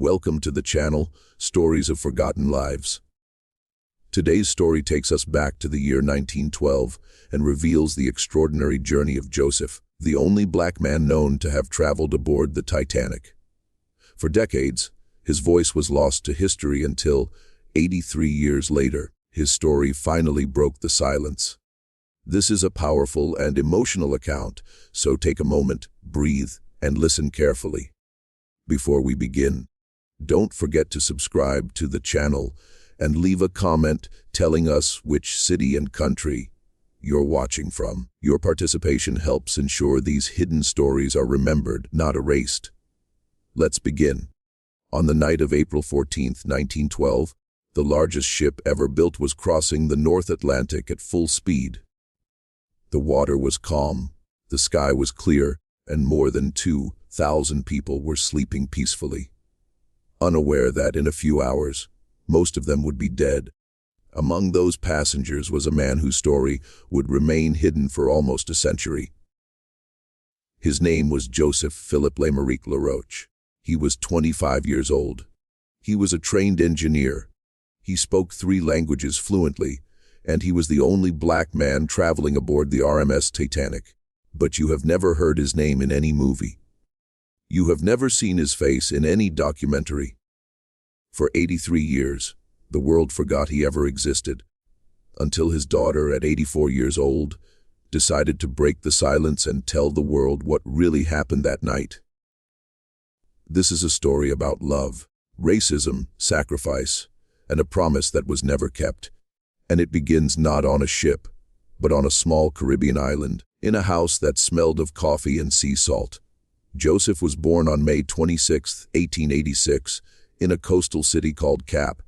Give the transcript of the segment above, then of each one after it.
Welcome to the channel, Stories of Forgotten Lives. Today's story takes us back to the year 1912 and reveals the extraordinary journey of Joseph, the only black man known to have traveled aboard the Titanic. For decades, his voice was lost to history until, 83 years later, his story finally broke the silence. This is a powerful and emotional account, so take a moment, breathe, and listen carefully. Before we begin, don't forget to subscribe to the channel and leave a comment telling us which city and country you're watching from. Your participation helps ensure these hidden stories are remembered, not erased. Let's begin. On the night of April 14, 1912, the largest ship ever built was crossing the North Atlantic at full speed. The water was calm, the sky was clear, and more than 2,000 people were sleeping peacefully, unaware that in a few hours, most of them would be dead. Among those passengers was a man whose story would remain hidden for almost a century. His name was Joseph Philippe Lemeric Laroche. He was 25 years old. He was a trained engineer. He spoke 3 languages fluently, and he was the only black man traveling aboard the RMS Titanic. But you have never heard his name in any movie. You have never seen his face in any documentary. For 83 years, the world forgot he ever existed, until his daughter, at 84 years old, decided to break the silence and tell the world what really happened that night. This is a story about love, racism, sacrifice, and a promise that was never kept. And it begins not on a ship, but on a small Caribbean island, in a house that smelled of coffee and sea salt. Joseph was born on May 26, 1886, in a coastal city called Cap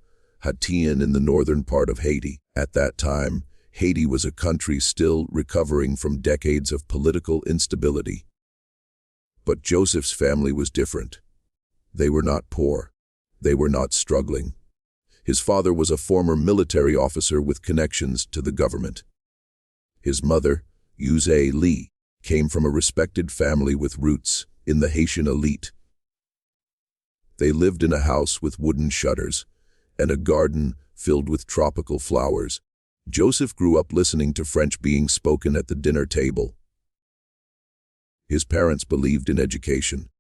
Haitian in the northern part of Haiti. At that time, Haiti was a country still recovering from decades of political instability. But Joseph's family was different. They were not poor. They were not struggling. His father was a former military officer with connections to the government. His mother, Yuse Lee, came from a respected family with roots in the Haitian elite. They lived in a house with wooden shutters and a garden filled with tropical flowers. Joseph grew up listening to French being spoken at the dinner table. His parents believed in education.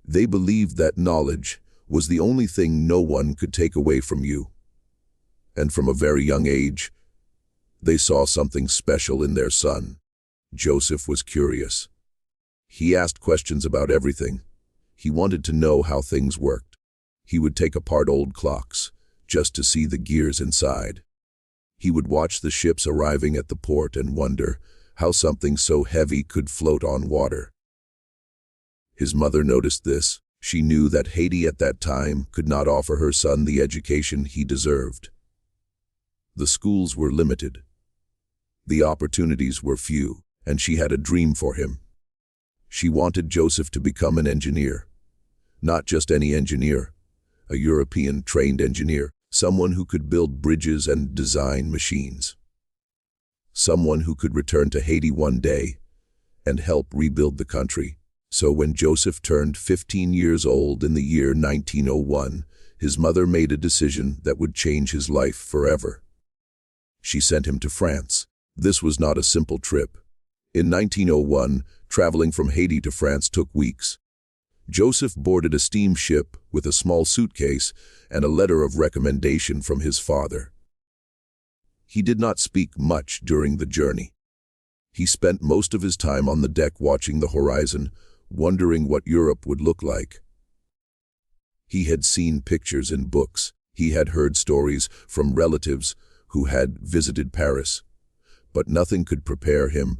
They believed that knowledge was the only thing no one could take away from you. And from a very young age, they saw something special in their son. Joseph was curious. He asked questions about everything. He wanted to know how things worked. He would take apart old clocks, just to see the gears inside. He would watch the ships arriving at the port and wonder how something so heavy could float on water. His mother noticed this. She knew that Haiti at that time could not offer her son the education he deserved. The schools were limited. The opportunities were few, and she had a dream for him. She wanted Joseph to become an engineer. Not just any engineer, a European-trained engineer, someone who could build bridges and design machines. Someone who could return to Haiti one day and help rebuild the country. So when Joseph turned 15 years old in the year 1901, his mother made a decision that would change his life forever. She sent him to France. This was not a simple trip. In 1901, traveling from Haiti to France took weeks. Joseph boarded a steamship with a small suitcase and a letter of recommendation from his father. He did not speak much during the journey. He spent most of his time on the deck watching the horizon, wondering what Europe would look like. He had seen pictures in books. He had heard stories from relatives who had visited Paris, but nothing could prepare him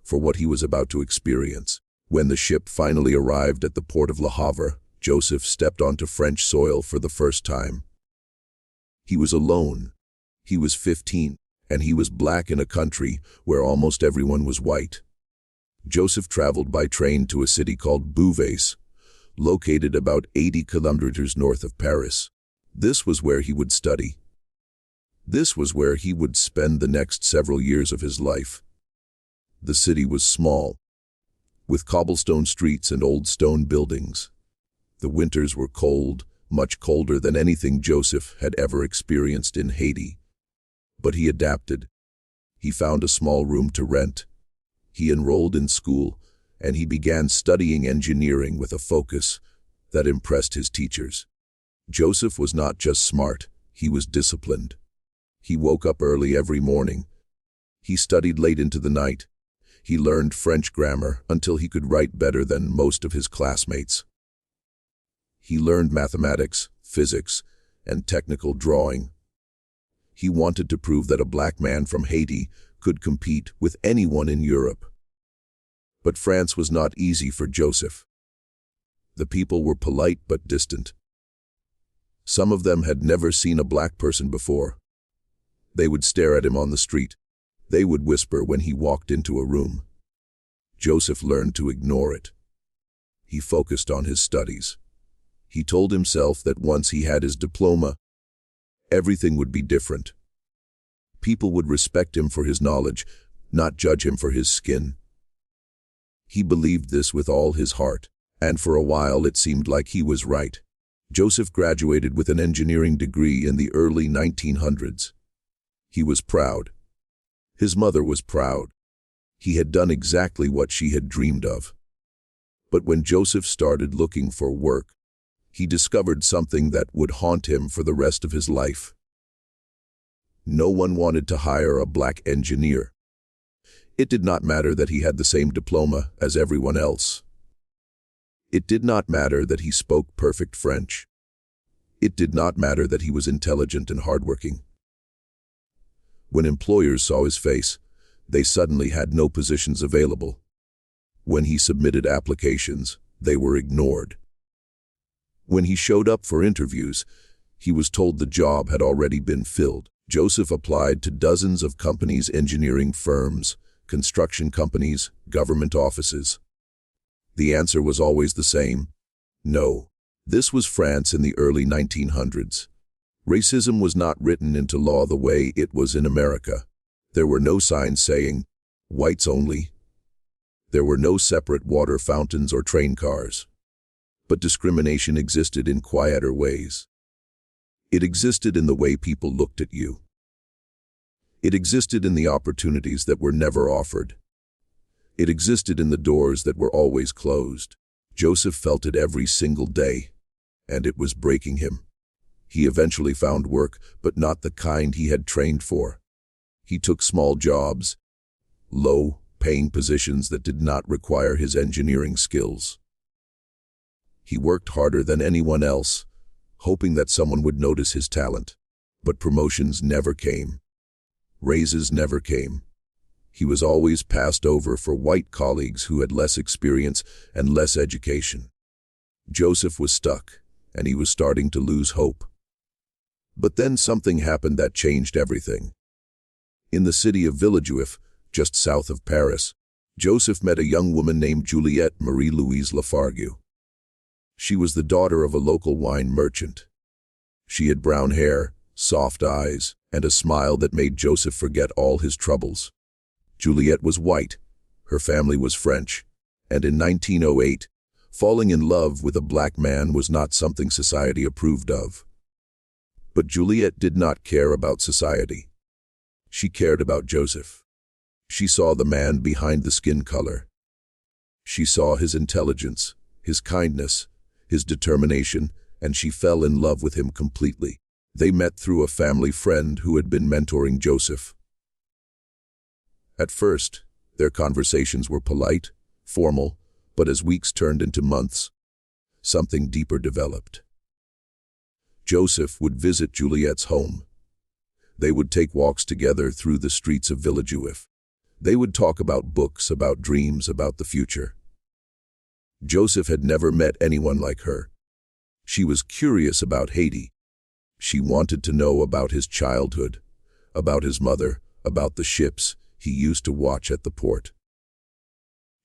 for what he was about to experience. When the ship finally arrived at the port of Le Havre, Joseph stepped onto French soil for the first time. He was alone. He was 15, and he was black in a country where almost everyone was white. Joseph traveled by train to a city called Beauvais, located about 80 kilometers north of Paris. This was where he would study. This was where he would spend the next several years of his life. The city was small, with cobblestone streets and old stone buildings. The winters were cold, much colder than anything Joseph had ever experienced in Haiti. But he adapted. He found a small room to rent. He enrolled in school, and he began studying engineering with a focus that impressed his teachers. Joseph was not just smart, he was disciplined. He woke up early every morning. He studied late into the night. He learned French grammar until he could write better than most of his classmates. He learned mathematics, physics, and technical drawing. He wanted to prove that a black man from Haiti could compete with anyone in Europe. But France was not easy for Joseph. The people were polite but distant. Some of them had never seen a black person before. They would stare at him on the street. They would whisper when he walked into a room. Joseph learned to ignore it. He focused on his studies. He told himself that once he had his diploma, everything would be different. People would respect him for his knowledge, not judge him for his skin. He believed this with all his heart, and for a while it seemed like he was right. Joseph graduated with an engineering degree in the early 1900s. He was proud. His mother was proud. He had done exactly what she had dreamed of. But when Joseph started looking for work, he discovered something that would haunt him for the rest of his life. No one wanted to hire a black engineer. It did not matter that he had the same diploma as everyone else. It did not matter that he spoke perfect French. It did not matter that he was intelligent and hardworking. When employers saw his face, they suddenly had no positions available. When he submitted applications, they were ignored. When he showed up for interviews, he was told the job had already been filled. Joseph applied to dozens of companies, engineering firms, construction companies, government offices. The answer was always the same: no. This was France in the early 1900s. Racism was not written into law the way it was in America. There were no signs saying, "whites only." There were no separate water fountains or train cars. But discrimination existed in quieter ways. It existed in the way people looked at you. It existed in the opportunities that were never offered. It existed in the doors that were always closed. Joseph felt it every single day, and it was breaking him. He eventually found work, but not the kind he had trained for. He took small jobs, low-paying positions that did not require his engineering skills. He worked harder than anyone else, hoping that someone would notice his talent. But promotions never came. Raises never came. He was always passed over for white colleagues who had less experience and less education. Joseph was stuck, and he was starting to lose hope. But then something happened that changed everything. In the city of Villejuif, just south of Paris, Joseph met a young woman named Juliette Marie-Louise Lafargue. She was the daughter of a local wine merchant. She had brown hair, soft eyes, and a smile that made Joseph forget all his troubles. Juliette was white, her family was French, and in 1908, falling in love with a black man was not something society approved of. But Juliette did not care about society. She cared about Joseph. She saw the man behind the skin color. She saw his intelligence, his kindness, his determination, and she fell in love with him completely. They met through a family friend who had been mentoring Joseph. At first, their conversations were polite, formal, but as weeks turned into months, something deeper developed. Joseph would visit Juliette's home. They would take walks together through the streets of Villejuif. They would talk about books, about dreams, about the future. Joseph had never met anyone like her. She was curious about Haiti. She wanted to know about his childhood, about his mother, about the ships he used to watch at the port.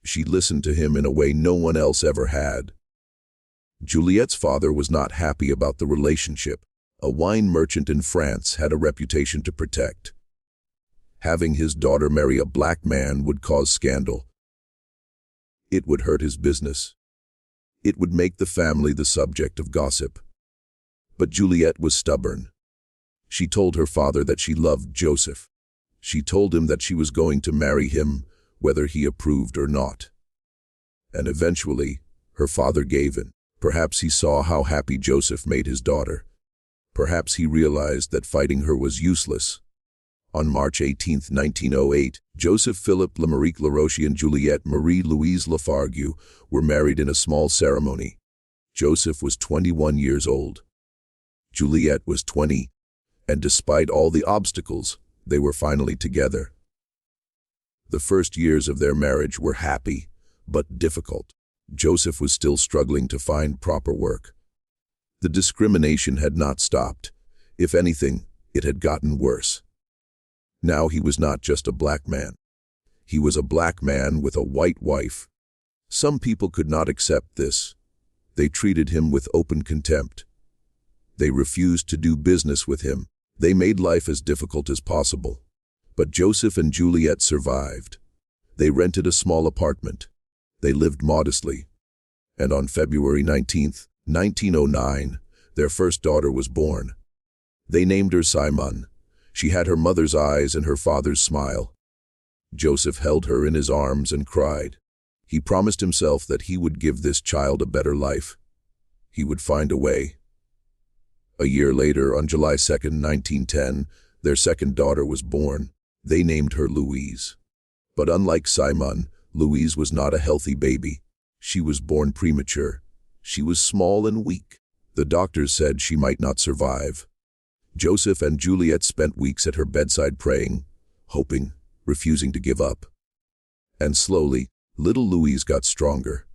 She listened to him in a way no one else ever had. Juliette's father was not happy about the relationship. A wine merchant in France had a reputation to protect. Having his daughter marry a black man would cause scandal. It would hurt his business. It would make the family the subject of gossip. But Juliet was stubborn. She told her father that she loved Joseph. She told him that she was going to marry him, whether he approved or not. And eventually, her father gave in. Perhaps he saw how happy Joseph made his daughter. Perhaps he realized that fighting her was useless. On March 18, 1908, Joseph Philippe Lemarique Laroche and Juliette Marie-Louise Lafargue were married in a small ceremony. Joseph was 21 years old. Juliette was 20, and despite all the obstacles, they were finally together. The first years of their marriage were happy, but difficult. Joseph was still struggling to find proper work. The discrimination had not stopped. If anything, it had gotten worse. Now he was not just a black man. He was a black man with a white wife. Some people could not accept this. They treated him with open contempt. They refused to do business with him. They made life as difficult as possible. But Joseph and Juliet survived. They rented a small apartment. They lived modestly. And on February 19, 1909, their first daughter was born. They named her Simone. She had her mother's eyes and her father's smile. Joseph held her in his arms and cried. He promised himself that he would give this child a better life. He would find a way. A year later, on July 2, 1910, their second daughter was born. They named her Louise. But unlike Simone, Louise was not a healthy baby. She was born premature. She was small and weak. The doctors said she might not survive. Joseph and Juliet spent weeks at her bedside praying, hoping, refusing to give up. And slowly, little Louise got stronger.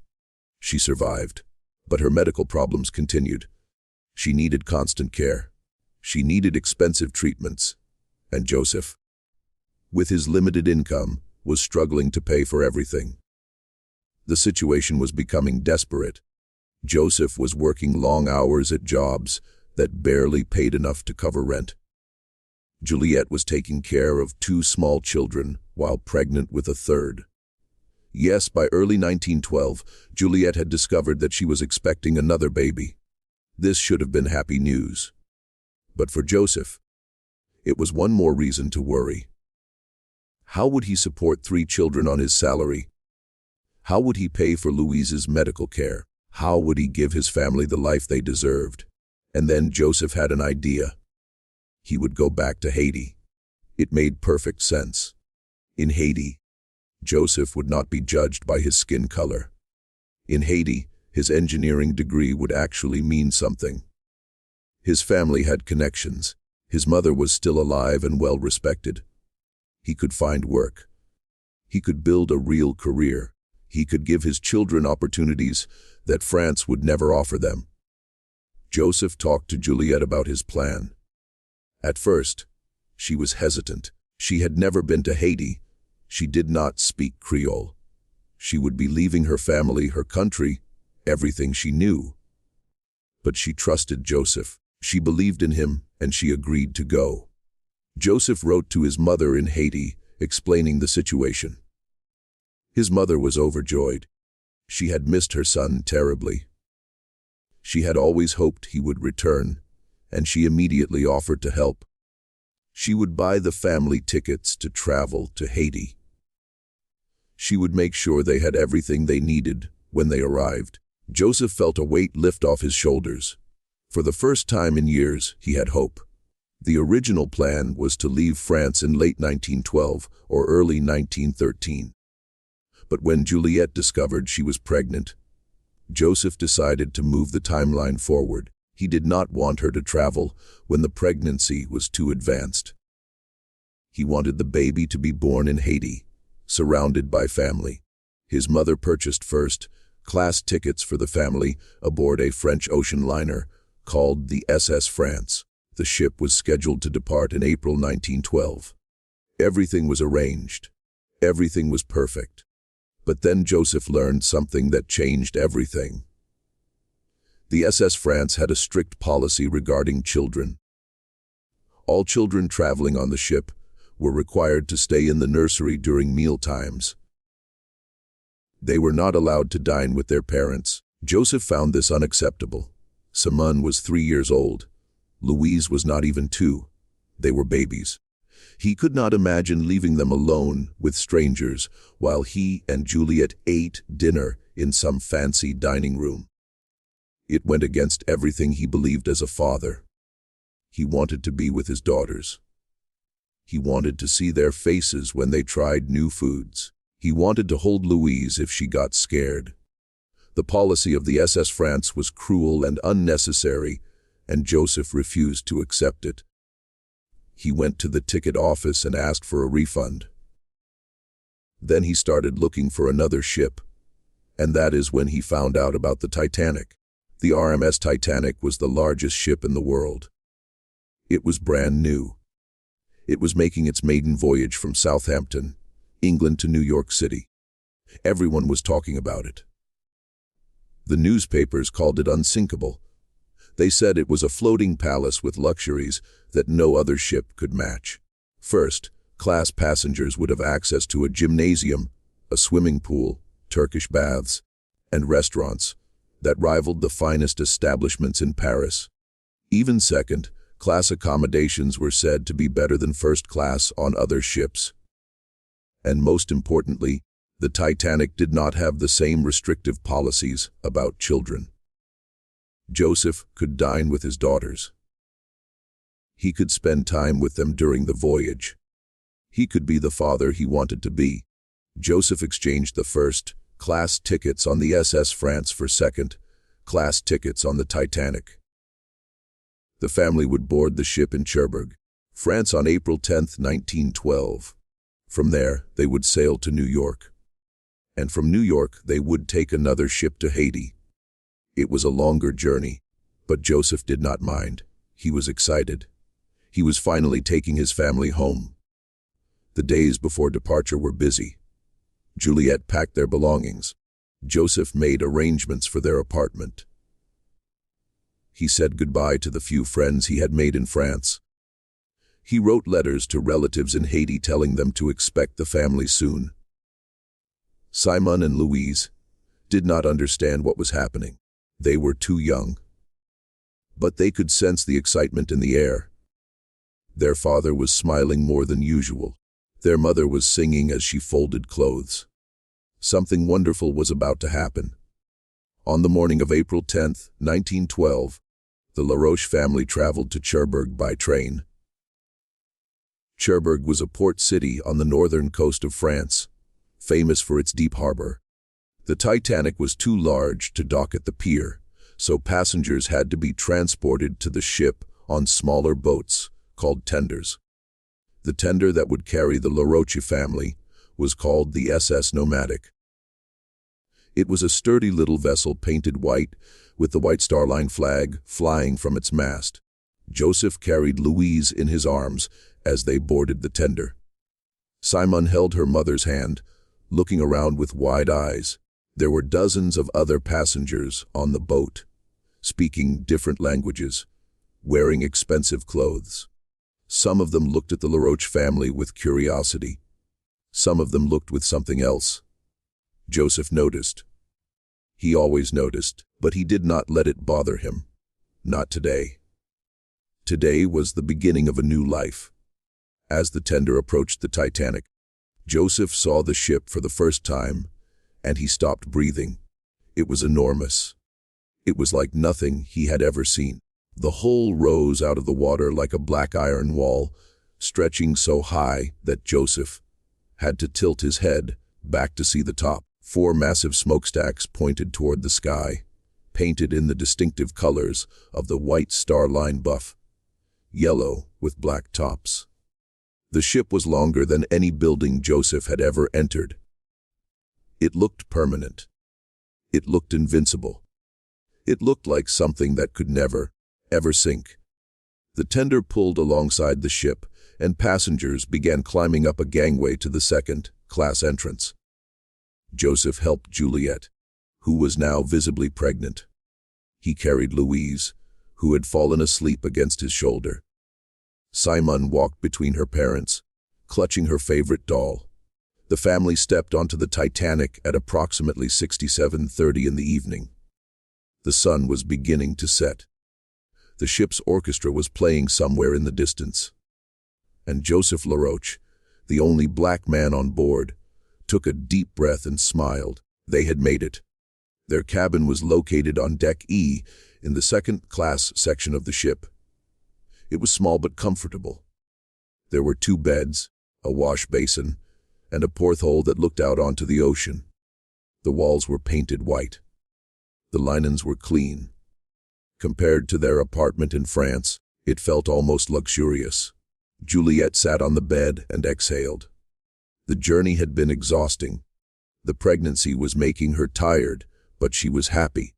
She survived, but her medical problems continued. She needed constant care. She needed expensive treatments. And Joseph, with his limited income, was struggling to pay for everything. The situation was becoming desperate. Joseph was working long hours at jobs that barely paid enough to cover rent. Juliet was taking care of 2 small children while pregnant with a third. Yes, by early 1912, Juliet had discovered that she was expecting another baby. This should have been happy news. But for Joseph, it was one more reason to worry. How would he support 3 children on his salary? How would he pay for Louise's medical care? How would he give his family the life they deserved? And then Joseph had an idea. He would go back to Haiti. It made perfect sense. In Haiti, Joseph would not be judged by his skin color. In Haiti, his engineering degree would actually mean something. His family had connections. His mother was still alive and well respected. He could find work. He could build a real career. He could give his children opportunities that France would never offer them. Joseph talked to Juliet about his plan. At first, she was hesitant. She had never been to Haiti. She did not speak Creole. She would be leaving her family, her country, everything she knew. But she trusted Joseph. She believed in him, and she agreed to go. Joseph wrote to his mother in Haiti, explaining the situation. His mother was overjoyed. She had missed her son terribly. She had always hoped he would return, and she immediately offered to help. She would buy the family tickets to travel to Haiti. She would make sure they had everything they needed when they arrived. Joseph felt a weight lift off his shoulders. For the first time in years, he had hope. The original plan was to leave France in late 1912 or early 1913. But when Juliet discovered she was pregnant, Joseph decided to move the timeline forward. He did not want her to travel when the pregnancy was too advanced. He wanted the baby to be born in Haiti, surrounded by family. His mother purchased first-class tickets for the family aboard a French ocean liner called the SS France. The ship was scheduled to depart in April 1912. Everything was arranged. Everything was perfect. But then Joseph learned something that changed everything. The SS France had a strict policy regarding children. All children traveling on the ship were required to stay in the nursery during meal times. They were not allowed to dine with their parents. Joseph found this unacceptable. Simone was 3 years old. Louise was not even 2. They were babies. He could not imagine leaving them alone with strangers while he and Juliet ate dinner in some fancy dining room. It went against everything he believed as a father. He wanted to be with his daughters. He wanted to see their faces when they tried new foods. He wanted to hold Louise if she got scared. The policy of the SS France was cruel and unnecessary, and Joseph refused to accept it. He went to the ticket office and asked for a refund. Then he started looking for another ship, and that is when he found out about the Titanic. The RMS Titanic was the largest ship in the world. It was brand new. It was making its maiden voyage from Southampton, England to New York City. Everyone was talking about it. The newspapers called it unsinkable. They said it was a floating palace with luxuries that no other ship could match. First-class passengers would have access to a gymnasium, a swimming pool, Turkish baths, and restaurants that rivaled the finest establishments in Paris. Even second-class accommodations were said to be better than first class on other ships. And most importantly, the Titanic did not have the same restrictive policies about children. Joseph could dine with his daughters. He could spend time with them during the voyage. He could be the father he wanted to be. Joseph exchanged the first-class tickets on the SS France for second-class tickets on the Titanic. The family would board the ship in Cherbourg, France on April 10, 1912. From there, they would sail to New York. And from New York, they would take another ship to Haiti. It was a longer journey, but Joseph did not mind. He was excited. He was finally taking his family home. The days before departure were busy. Juliet packed their belongings. Joseph made arrangements for their apartment. He said goodbye to the few friends he had made in France. He wrote letters to relatives in Haiti telling them to expect the family soon. Simone and Louise did not understand what was happening. They were too young. But they could sense the excitement in the air. Their father was smiling more than usual. Their mother was singing as she folded clothes. Something wonderful was about to happen. On the morning of April 10, 1912, the Laroche family traveled to Cherbourg by train. Cherbourg was a port city on the northern coast of France, famous for its deep harbor. The Titanic was too large to dock at the pier, so passengers had to be transported to the ship on smaller boats called tenders. The tender that would carry the Laroche family was called the SS Nomadic. It was a sturdy little vessel painted white with the White Star Line flag flying from its mast. Joseph carried Louise in his arms as they boarded the tender. Simone held her mother's hand, looking around with wide eyes. There were dozens of other passengers on the boat, speaking different languages, wearing expensive clothes. Some of them looked at the Laroche family with curiosity. Some of them looked with something else. Joseph noticed. He always noticed, but he did not let it bother him. Not today. Today was the beginning of a new life. As the tender approached the Titanic, Joseph saw the ship for the first time, and he stopped breathing. It was enormous. It was like nothing he had ever seen. The hull rose out of the water like a black iron wall, stretching so high that Joseph had to tilt his head back to see the top. 4 massive smokestacks pointed toward the sky, painted in the distinctive colors of the White Star Line buff, yellow with black tops. The ship was longer than any building Joseph had ever entered. It looked permanent. It looked invincible. It looked like something that could never, ever sink. The tender pulled alongside the ship, and passengers began climbing up a gangway to the second-class entrance. Joseph helped Juliet, who was now visibly pregnant. He carried Louise, who had fallen asleep against his shoulder. Simone walked between her parents, clutching her favorite doll. The family stepped onto the Titanic at approximately 6:30 in the evening. The sun was beginning to set. The ship's orchestra was playing somewhere in the distance. And Joseph Laroche, the only black man on board, took a deep breath and smiled. They had made it. Their cabin was located on Deck E in the second-class section of the ship. It was small but comfortable. There were 2 beds, a wash basin, and a porthole that looked out onto the ocean. The walls were painted white. The linens were clean. Compared to their apartment in France, it felt almost luxurious. Juliet sat on the bed and exhaled. The journey had been exhausting. The pregnancy was making her tired, but she was happy.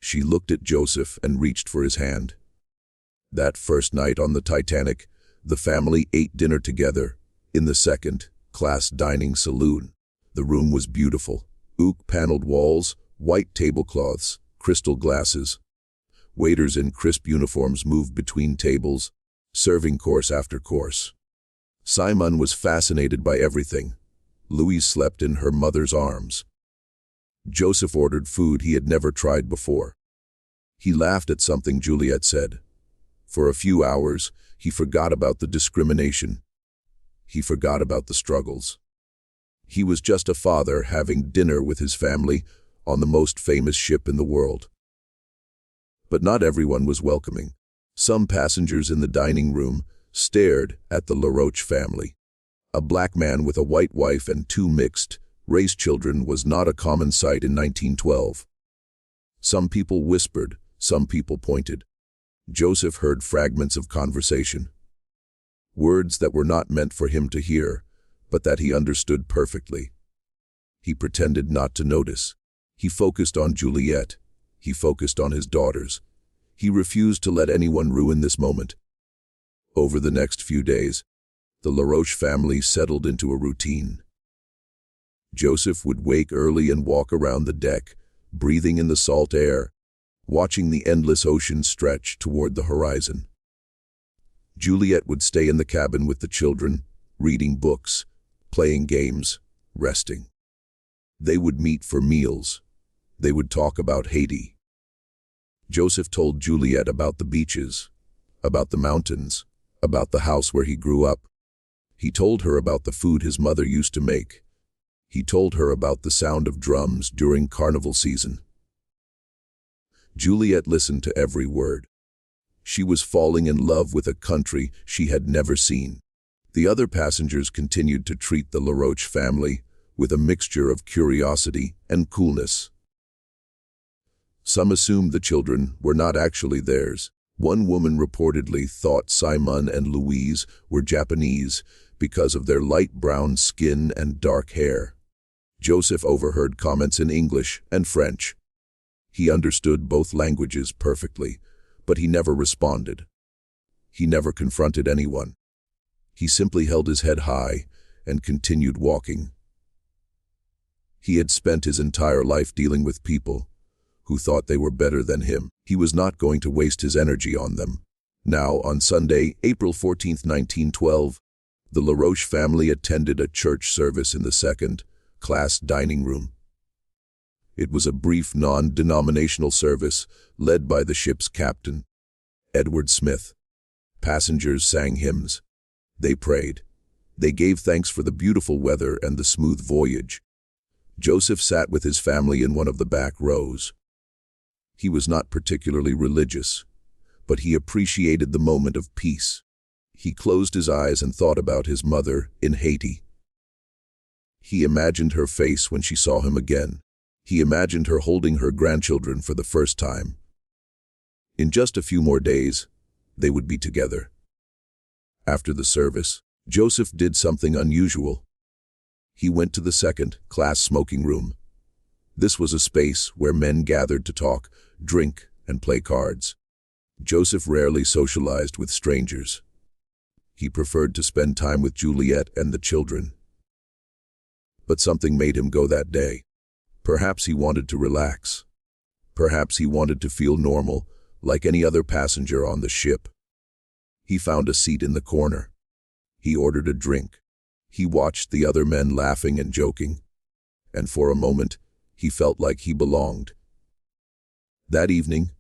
She looked at Joseph and reached for his hand. That first night on the Titanic, the family ate dinner together in the second-class dining saloon. The room was beautiful. Oak-paneled walls, white tablecloths, crystal glasses. Waiters in crisp uniforms moved between tables, serving course after course. Simon was fascinated by everything. Louise slept in her mother's arms. Joseph ordered food he had never tried before. He laughed at something Juliet said. For a few hours, he forgot about the discrimination. He forgot about the struggles. He was just a father having dinner with his family on the most famous ship in the world. But not everyone was welcoming. Some passengers in the dining room stared at the Laroche family. A black man with a white wife and 2 mixed-race children was not a common sight in 1912. Some people whispered, some people pointed. Joseph heard fragments of conversation. Words that were not meant for him to hear, but that he understood perfectly. He pretended not to notice. He focused on Juliet. He focused on his daughters. He refused to let anyone ruin this moment. Over the next few days, the Laroche family settled into a routine. Joseph would wake early and walk around the deck, breathing in the salt air, watching the endless ocean stretch toward the horizon. Juliet would stay in the cabin with the children, reading books, playing games, resting. They would meet for meals. They would talk about Haiti. Joseph told Juliet about the beaches, about the mountains, about the house where he grew up. He told her about the food his mother used to make. He told her about the sound of drums during carnival season. Juliet listened to every word. She was falling in love with a country she had never seen. The other passengers continued to treat the Laroche family with a mixture of curiosity and coolness. Some assumed the children were not actually theirs. One woman reportedly thought Simon and Louise were Japanese because of their light brown skin and dark hair. Joseph overheard comments in English and French. He understood both languages perfectly, but he never responded. He never confronted anyone. He simply held his head high and continued walking. He had spent his entire life dealing with people who thought they were better than him. He was not going to waste his energy on them. Now, on Sunday, April 14, 1912, the Laroche family attended a church service in the second-class dining room. It was a brief, non-denominational service led by the ship's captain, Edward Smith. Passengers sang hymns. They prayed. They gave thanks for the beautiful weather and the smooth voyage. Joseph sat with his family in one of the back rows. He was not particularly religious, but he appreciated the moment of peace. He closed his eyes and thought about his mother in Haiti. He imagined her face when she saw him again. He imagined her holding her grandchildren for the first time. In just a few more days, they would be together. After the service, Joseph did something unusual. He went to the second-class smoking room. This was a space where men gathered to talk, drink, and play cards. Joseph rarely socialized with strangers. He preferred to spend time with Juliet and the children. But something made him go that day. Perhaps he wanted to relax. Perhaps he wanted to feel normal, like any other passenger on the ship. He found a seat in the corner. He ordered a drink. He watched the other men laughing and joking. And for a moment, he felt like he belonged. That evening,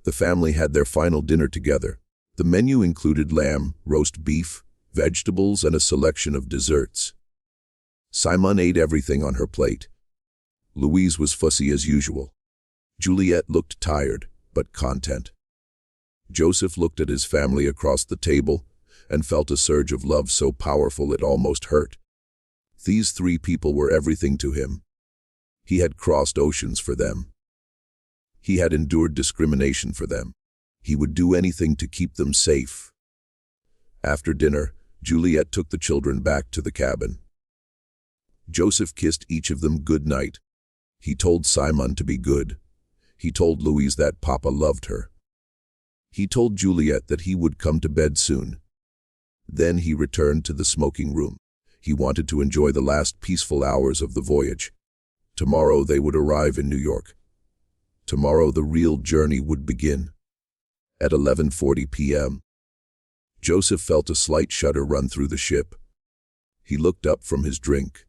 the family had their final dinner together. The menu included lamb, roast beef, vegetables, and a selection of desserts. Simon ate everything on her plate. Louise was fussy as usual. Juliet looked tired, but content. Joseph looked at his family across the table and felt a surge of love so powerful it almost hurt. These three people were everything to him. He had crossed oceans for them. He had endured discrimination for them. He would do anything to keep them safe. After dinner, Juliet took the children back to the cabin. Joseph kissed each of them good night. He told Simon to be good. He told Louise that Papa loved her. He told Juliet that he would come to bed soon. Then he returned to the smoking room. He wanted to enjoy the last peaceful hours of the voyage. Tomorrow they would arrive in New York. Tomorrow the real journey would begin. At 11:40 p.m., Joseph felt a slight shudder run through the ship. He looked up from his drink.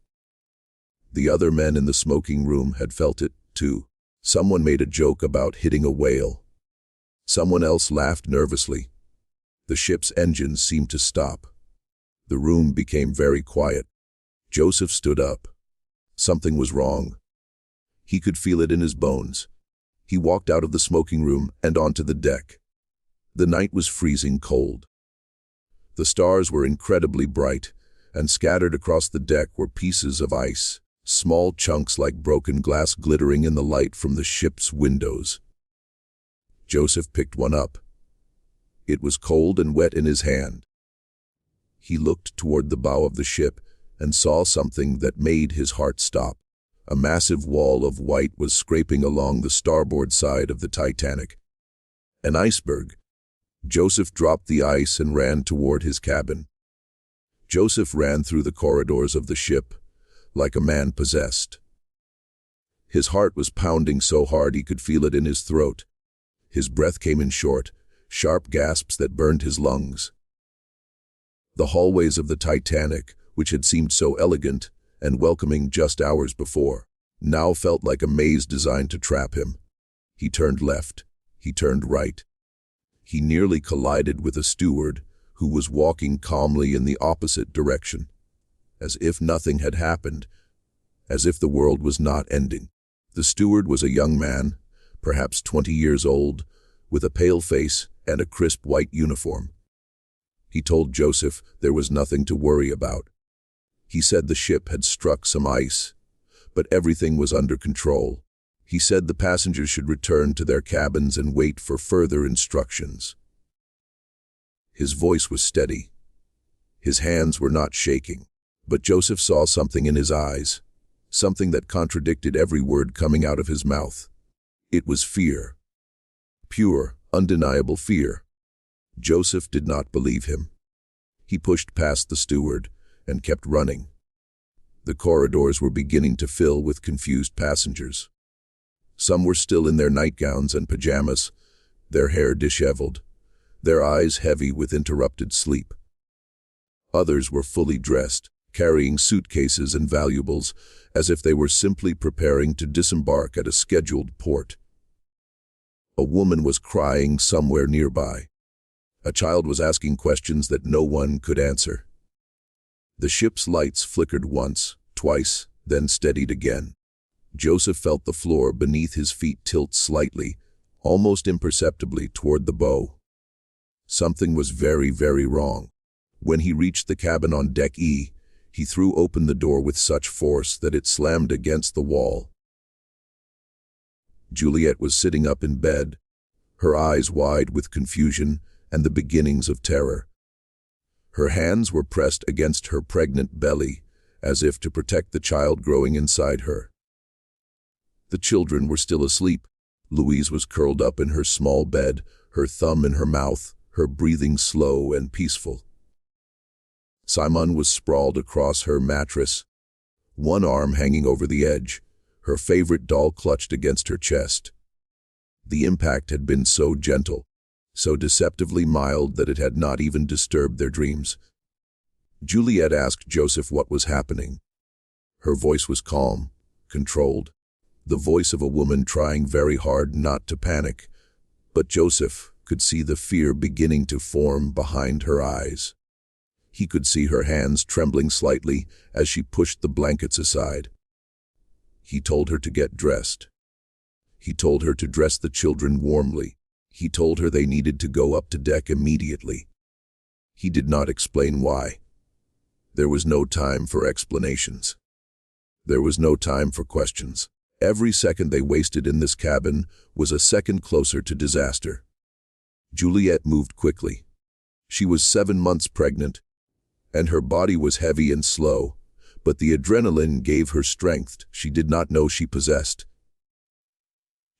The other men in the smoking room had felt it, too. Someone made a joke about hitting a whale. Someone else laughed nervously. The ship's engines seemed to stop. The room became very quiet. Joseph stood up. Something was wrong. He could feel it in his bones. He walked out of the smoking room and onto the deck. The night was freezing cold. The stars were incredibly bright, and scattered across the deck were pieces of ice, small chunks like broken glass glittering in the light from the ship's windows. Joseph picked one up. It was cold and wet in his hand. He looked toward the bow of the ship and saw something that made his heart stop. A massive wall of white was scraping along the starboard side of the Titanic. An iceberg. Joseph dropped the ice and ran toward his cabin. Joseph ran through the corridors of the ship, like a man possessed. His heart was pounding so hard he could feel it in his throat. His breath came in short, sharp gasps that burned his lungs. The hallways of the Titanic, which had seemed so elegant and welcoming just hours before, now felt like a maze designed to trap him. He turned left. He turned right. He nearly collided with a steward who was walking calmly in the opposite direction, as if nothing had happened, as if the world was not ending. The steward was a young man, perhaps 20 years old, with a pale face and a crisp white uniform. He told Joseph there was nothing to worry about. He said the ship had struck some ice, but everything was under control. He said the passengers should return to their cabins and wait for further instructions. His voice was steady. His hands were not shaking, but Joseph saw something in his eyes, something that contradicted every word coming out of his mouth. It was fear. Pure, undeniable fear. Joseph did not believe him. He pushed past the steward and kept running. The corridors were beginning to fill with confused passengers. Some were still in their nightgowns and pajamas, their hair disheveled, their eyes heavy with interrupted sleep. Others were fully dressed, carrying suitcases and valuables, as if they were simply preparing to disembark at a scheduled port. A woman was crying somewhere nearby. A child was asking questions that no one could answer. The ship's lights flickered once, twice, then steadied again. Joseph felt the floor beneath his feet tilt slightly, almost imperceptibly toward the bow. Something was very, very wrong. When he reached the cabin on Deck E, he threw open the door with such force that it slammed against the wall. Juliet was sitting up in bed, her eyes wide with confusion and the beginnings of terror. Her hands were pressed against her pregnant belly, as if to protect the child growing inside her. The children were still asleep. Louise was curled up in her small bed, her thumb in her mouth, her breathing slow and peaceful. Simon was sprawled across her mattress, one arm hanging over the edge, her favorite doll clutched against her chest. The impact had been so gentle, so deceptively mild that it had not even disturbed their dreams. Juliet asked Joseph what was happening. Her voice was calm, controlled. the voice of a woman trying very hard not to panic, but Joseph could see the fear beginning to form behind her eyes. He could see her hands trembling slightly as she pushed the blankets aside. He told her to get dressed. He told her to dress the children warmly. He told her they needed to go up to deck immediately. He did not explain why. There was no time for explanations. There was no time for questions. Every second they wasted in this cabin was a second closer to disaster. Juliet moved quickly. She was 7 months pregnant, and her body was heavy and slow, but the adrenaline gave her strength she did not know she possessed.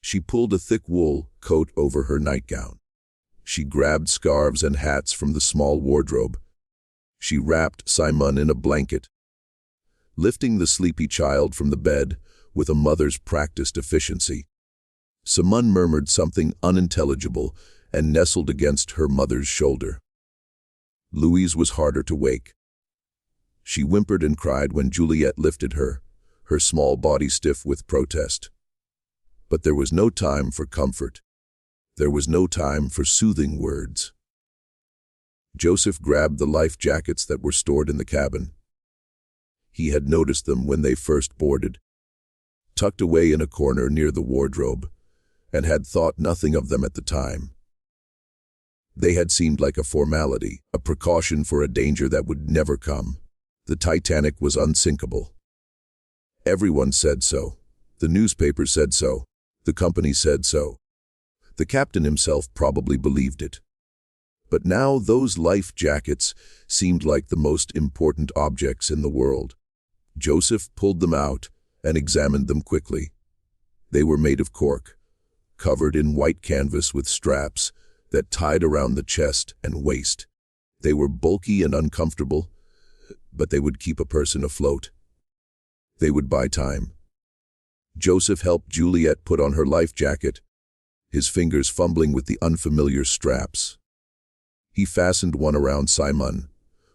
She pulled a thick wool coat over her nightgown. She grabbed scarves and hats from the small wardrobe. She wrapped Simon in a blanket. Lifting the sleepy child from the bed with a mother's practiced efficiency, Simon murmured something unintelligible and nestled against her mother's shoulder. Louise was harder to wake. She whimpered and cried when Juliet lifted her, her small body stiff with protest. But there was no time for comfort. There was no time for soothing words. Joseph grabbed the life jackets that were stored in the cabin. He had noticed them when they first boarded, tucked away in a corner near the wardrobe, and had thought nothing of them at the time. They had seemed like a formality, a precaution for a danger that would never come. The Titanic was unsinkable. Everyone said so. The newspapers said so. The company said so. The captain himself probably believed it. But now those life jackets seemed like the most important objects in the world. Joseph pulled them out and examined them quickly. They were made of cork, covered in white canvas with straps that tied around the chest and waist. They were bulky and uncomfortable, but they would keep a person afloat. They would buy time. Joseph helped Juliet put on her life jacket, his fingers fumbling with the unfamiliar straps. He fastened one around Simon,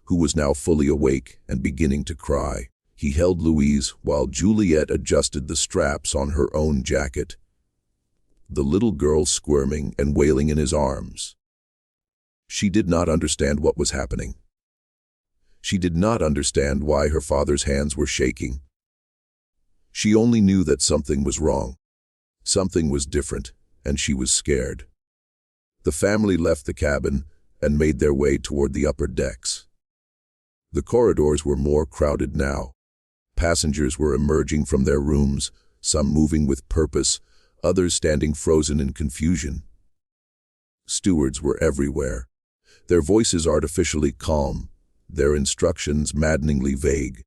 who was now fully awake and beginning to cry. He held Louise while Juliet adjusted the straps on her own jacket, the little girl squirming and wailing in his arms. She did not understand what was happening. She did not understand why her father's hands were shaking. She only knew that something was wrong. Something was different, and she was scared. The family left the cabin and made their way toward the upper decks. The corridors were more crowded now. Passengers were emerging from their rooms, some moving with purpose, others standing frozen in confusion. Stewards were everywhere, their voices artificially calm, their instructions maddeningly vague.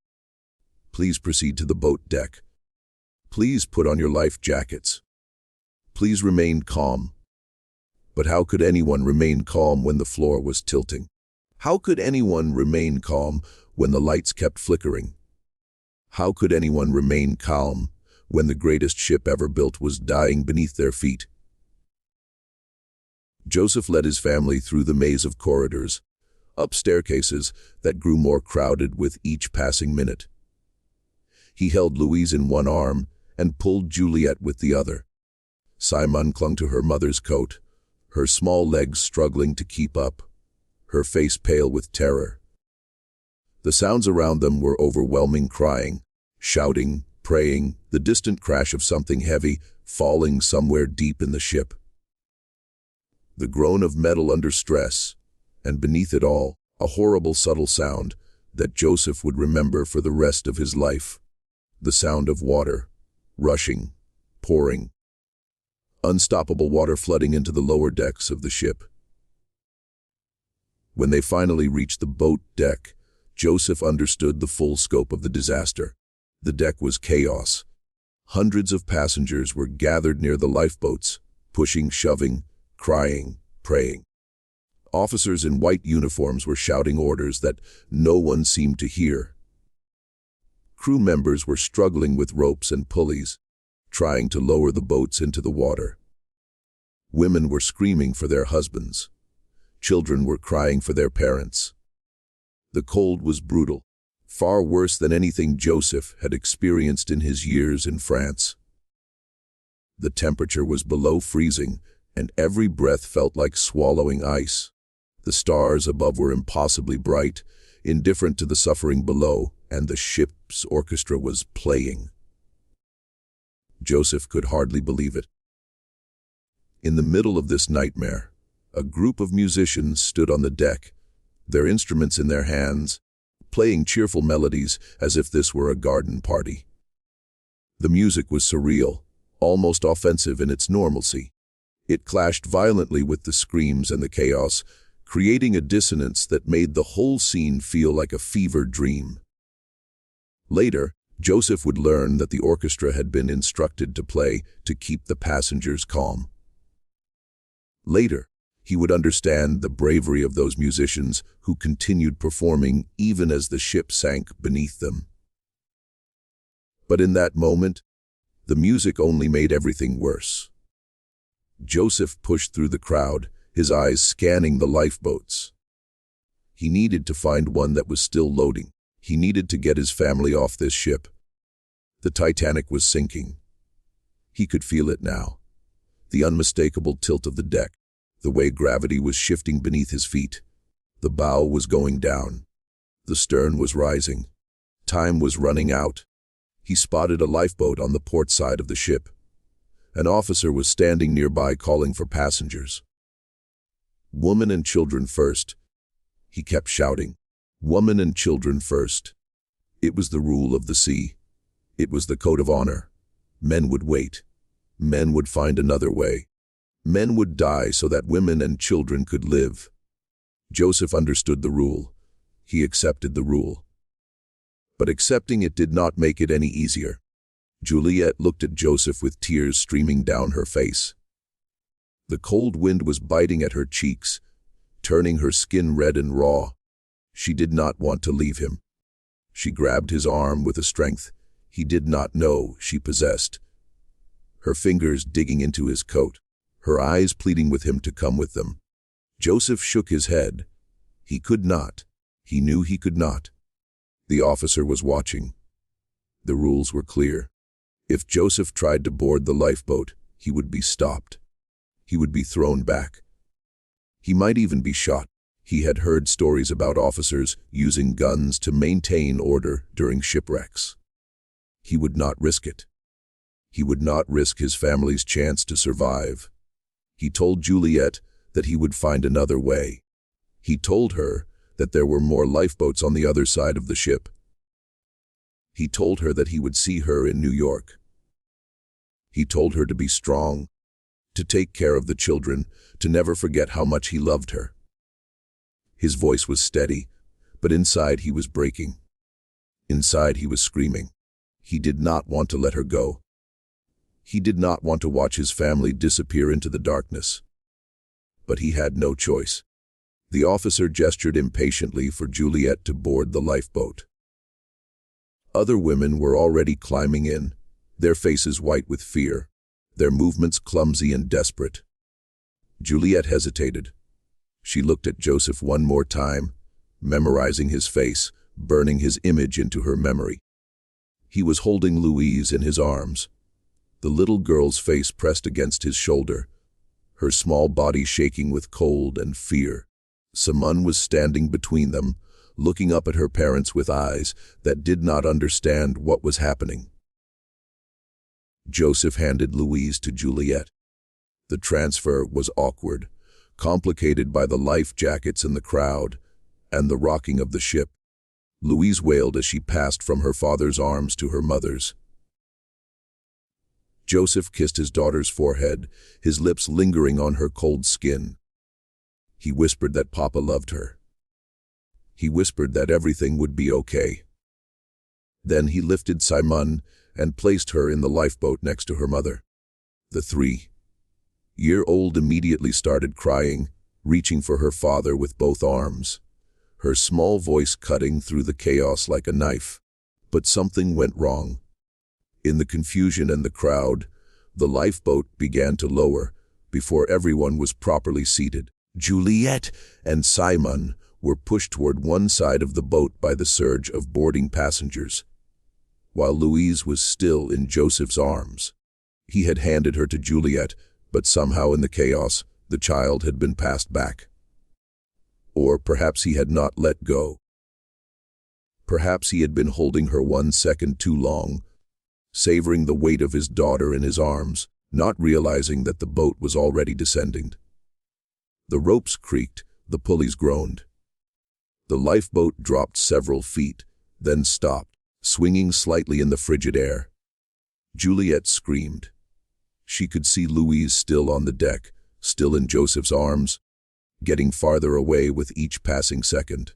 Please proceed to the boat deck. Please put on your life jackets. Please remain calm. But how could anyone remain calm when the floor was tilting? How could anyone remain calm when the lights kept flickering? How could anyone remain calm when the greatest ship ever built was dying beneath their feet? Joseph led his family through the maze of corridors, up staircases that grew more crowded with each passing minute. He held Louise in one arm and pulled Juliet with the other. Simon clung to her mother's coat, her small legs struggling to keep up, her face pale with terror. The sounds around them were overwhelming: crying, shouting, praying, the distant crash of something heavy falling somewhere deep in the ship. The groan of metal under stress, and beneath it all, a horrible subtle sound that Joseph would remember for the rest of his life. The sound of water, rushing, pouring. Unstoppable water flooding into the lower decks of the ship. When they finally reached the boat deck, Joseph understood the full scope of the disaster. The deck was chaos. Hundreds of passengers were gathered near the lifeboats, pushing, shoving, crying, praying. Officers in white uniforms were shouting orders that no one seemed to hear. Crew members were struggling with ropes and pulleys, trying to lower the boats into the water. Women were screaming for their husbands. Children were crying for their parents. The cold was brutal, far worse than anything Joseph had experienced in his years in France. The temperature was below freezing, and every breath felt like swallowing ice. The stars above were impossibly bright, indifferent to the suffering below, and the ship's orchestra was playing. Joseph could hardly believe it. In the middle of this nightmare, a group of musicians stood on the deck, their instruments in their hands, playing cheerful melodies as if this were a garden party. The music was surreal, almost offensive in its normalcy. It clashed violently with the screams and the chaos, creating a dissonance that made the whole scene feel like a fever dream. Later, Joseph would learn that the orchestra had been instructed to play to keep the passengers calm. Later, he would understand the bravery of those musicians who continued performing even as the ship sank beneath them. But in that moment, the music only made everything worse. Joseph pushed through the crowd, his eyes scanning the lifeboats. He needed to find one that was still loading. He needed to get his family off this ship. The Titanic was sinking. He could feel it now. The unmistakable tilt of the deck, the way gravity was shifting beneath his feet. The bow was going down. The stern was rising. Time was running out. He spotted a lifeboat on the port side of the ship. An officer was standing nearby calling for passengers. "Women and children first," he kept shouting. "Women and children first." It was the rule of the sea. It was the code of honor. Men would wait. Men would find another way. Men would die so that women and children could live. Joseph understood the rule. He accepted the rule. But accepting it did not make it any easier. Juliet looked at Joseph with tears streaming down her face. The cold wind was biting at her cheeks, turning her skin red and raw. She did not want to leave him. She grabbed his arm with a strength he did not know she possessed, her fingers digging into his coat, her eyes pleading with him to come with them. Joseph shook his head. He could not. He knew he could not. The officer was watching. The rules were clear. If Joseph tried to board the lifeboat, he would be stopped. He would be thrown back. He might even be shot. He had heard stories about officers using guns to maintain order during shipwrecks. He would not risk it. He would not risk his family's chance to survive. He told Juliet that he would find another way. He told her that there were more lifeboats on the other side of the ship. He told her that he would see her in New York. He told her to be strong, to take care of the children, to never forget how much he loved her. His voice was steady, but inside he was breaking. Inside he was screaming. He did not want to let her go. He did not want to watch his family disappear into the darkness. But he had no choice. The officer gestured impatiently for Juliet to board the lifeboat. Other women were already climbing in, their faces white with fear, their movements clumsy and desperate. Juliet hesitated. She looked at Joseph one more time, memorizing his face, burning his image into her memory. He was holding Louise in his arms, the little girl's face pressed against his shoulder, her small body shaking with cold and fear. Simone was standing between them, looking up at her parents with eyes that did not understand what was happening. Joseph handed Louise to Juliet. The transfer was awkward, complicated by the life jackets in the crowd and the rocking of the ship. Louise wailed as she passed from her father's arms to her mother's. Joseph kissed his daughter's forehead, his lips lingering on her cold skin. He whispered that Papa loved her. He whispered that everything would be okay. Then he lifted Simone and placed her in the lifeboat next to her mother. The 3-year-old immediately started crying, reaching for her father with both arms, her small voice cutting through the chaos like a knife. But something went wrong. In the confusion and the crowd, the lifeboat began to lower before everyone was properly seated. Juliet and Simone were pushed toward one side of the boat by the surge of boarding passengers, while Louise was still in Joseph's arms. He had handed her to Juliet, but somehow in the chaos, the child had been passed back. Or perhaps he had not let go. Perhaps he had been holding her 1 second too long, savoring the weight of his daughter in his arms, not realizing that the boat was already descending. The ropes creaked, the pulleys groaned. The lifeboat dropped several feet, then stopped, swinging slightly in the frigid air. Juliet screamed. She could see Louise still on the deck, still in Joseph's arms, getting farther away with each passing second.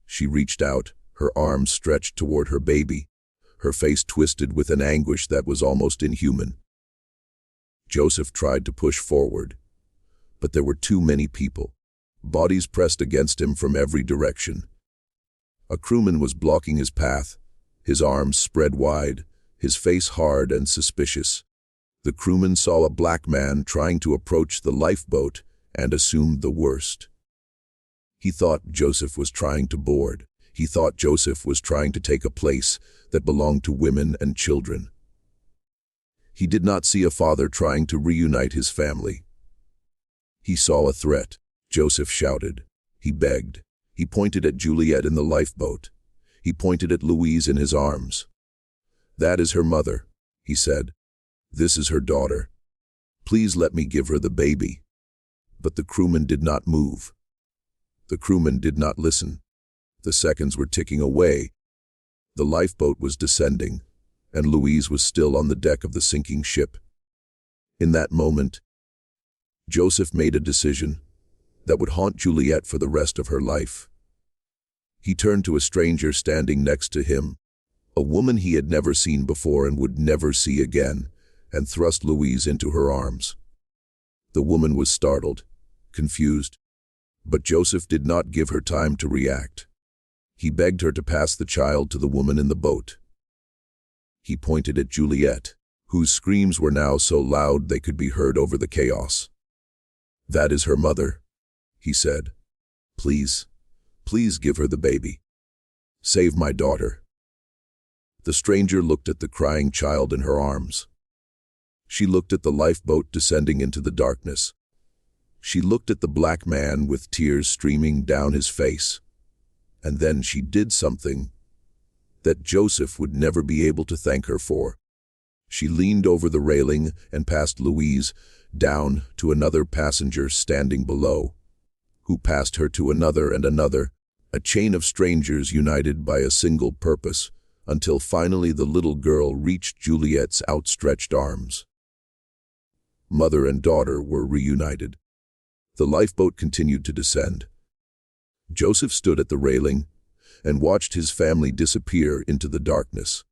She reached out, her arms stretched toward her baby, her face twisted with an anguish that was almost inhuman. Joseph tried to push forward, but there were too many people, bodies pressed against him from every direction. A crewman was blocking his path, his arms spread wide, his face hard and suspicious. The crewman saw a black man trying to approach the lifeboat and assumed the worst. He thought Joseph was trying to board. He thought Joseph was trying to take a place that belonged to women and children. He did not see a father trying to reunite his family. He saw a threat. Joseph shouted. He begged. He pointed at Juliet in the lifeboat. He pointed at Louise in his arms. "That is her mother," he said. "This is her daughter. Please let me give her the baby." But the crewman did not move. The crewman did not listen. The seconds were ticking away. The lifeboat was descending, and Louise was still on the deck of the sinking ship. In that moment, Joseph made a decision that would haunt Juliet for the rest of her life. He turned to a stranger standing next to him, a woman he had never seen before and would never see again, and thrust Louise into her arms. The woman was startled, confused, but Joseph did not give her time to react. He begged her to pass the child to the woman in the boat. He pointed at Juliet, whose screams were now so loud they could be heard over the chaos. "That is her mother," he said. "Please, please give her the baby. Save my daughter." The stranger looked at the crying child in her arms. She looked at the lifeboat descending into the darkness. She looked at the black man with tears streaming down his face. And then she did something that Joseph would never be able to thank her for. She leaned over the railing and passed Louise down to another passenger standing below, who passed her to another and another, a chain of strangers united by a single purpose, until finally the little girl reached Juliet's outstretched arms. Mother and daughter were reunited. The lifeboat continued to descend. Joseph stood at the railing and watched his family disappear into the darkness.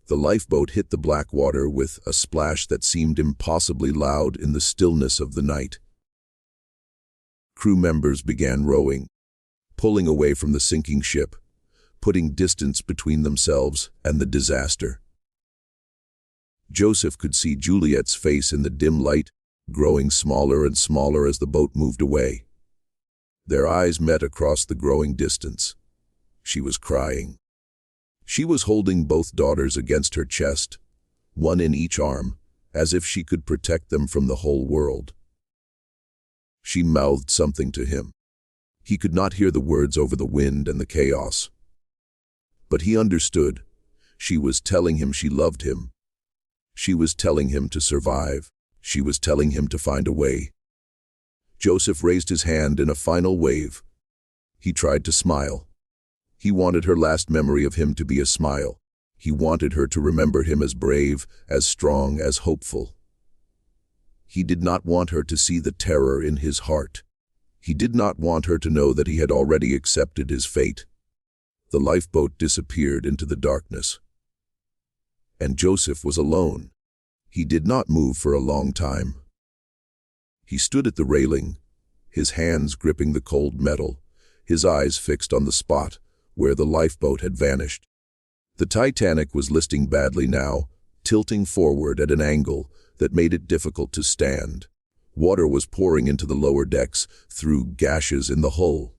The lifeboat hit the black water with a splash that seemed impossibly loud in the stillness of the night. Crew members began rowing, pulling away from the sinking ship, putting distance between themselves and the disaster. Joseph could see Juliet's face in the dim light, growing smaller and smaller as the boat moved away. Their eyes met across the growing distance. She was crying. She was holding both daughters against her chest, one in each arm, as if she could protect them from the whole world. She mouthed something to him. He could not hear the words over the wind and the chaos. But he understood. She was telling him she loved him. She was telling him to survive. She was telling him to find a way. Joseph raised his hand in a final wave. He tried to smile. He wanted her last memory of him to be a smile. He wanted her to remember him as brave, as strong, as hopeful. He did not want her to see the terror in his heart. He did not want her to know that he had already accepted his fate. The lifeboat disappeared into the darkness. And Joseph was alone. He did not move for a long time. He stood at the railing, his hands gripping the cold metal, his eyes fixed on the spot where the lifeboat had vanished. The Titanic was listing badly now, tilting forward at an angle that made it difficult to stand. Water was pouring into the lower decks through gashes in the hull.